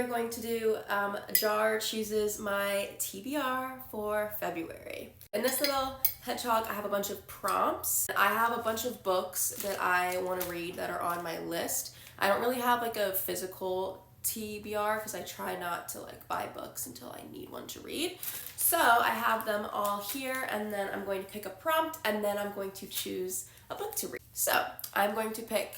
We're going to do Jar chooses my TBR for February. In this little hedgehog, I have a bunch of prompts. I have a bunch of books that I want to read that are on my list. I don't really have like a physical TBR because I try not to like buy books until I need one to read. So I have them all here, and then I'm going to pick a prompt, and then I'm going to choose a book to read. So I'm going to pick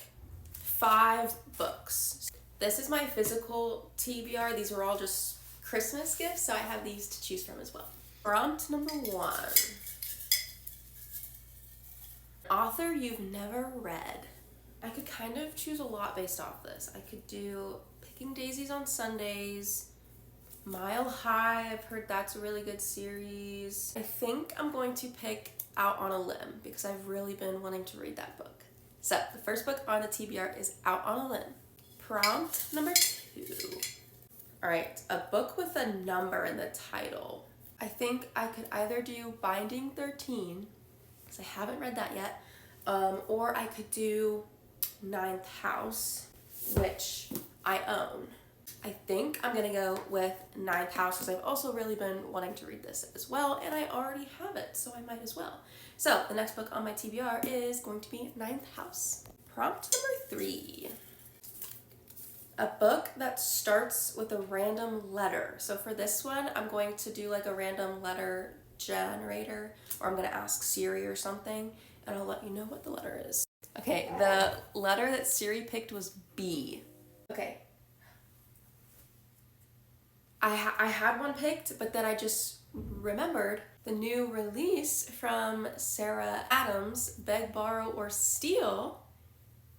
5 books. This is my physical TBR. These are all just Christmas gifts, so I have these to choose from as well. Prompt number 1. Author you've never read. I could kind of choose a lot based off this. I could do Picking Daisies on Sundays, Mile High. I've heard that's a really good series. I think I'm going to pick Out on a Limb because I've really been wanting to read that book. So the first book on the TBR is Out on a Limb. Prompt number 2. All right, a book with a number in the title. I think I could either do Binding 13, because I haven't read that yet, or I could do Ninth House, which I own. I think I'm gonna go with Ninth House because I've also really been wanting to read this as well, and I already have it, so I might as well. So the next book on my TBR is going to be Ninth House. Prompt number 3. A book that starts with a random letter. So for this one, I'm going to do like a random letter generator, or I'm gonna ask Siri or something, and I'll let you know what the letter is. Okay, the letter that Siri picked was B. Okay. I had one picked, but then I just remembered the new release from Sarah Adams, Beg, Borrow, or Steal,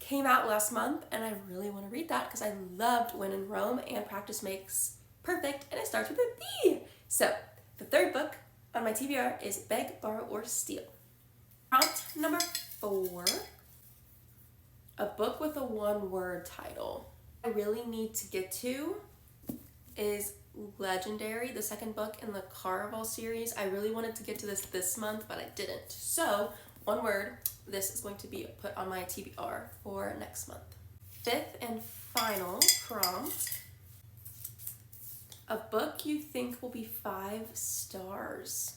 came out last month, and I really want to read that because I loved When in Rome and Practice Makes Perfect, and it starts with a B. So the third book on my TBR is Beg, Borrow, or Steal. Prompt number 4. A book with a one-word title. I really need to get to is Legendary, the second book in the Caraval series. I really wanted to get to this month, but I didn't. So, one word, this is going to be put on my TBR for next month. 5th and final prompt. A book you think will be 5 stars.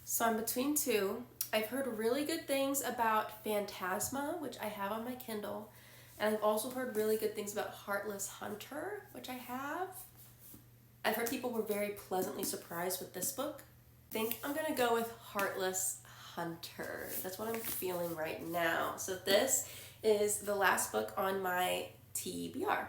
So I'm between 2. I've heard really good things about Phantasma, which I have on my Kindle, and I've also heard really good things about Heartless Hunter, which I have. I've heard people were very pleasantly surprised with this book. I think I'm gonna go with Heartless Hunter. That's what I'm feeling right now. So this is the last book on my TBR.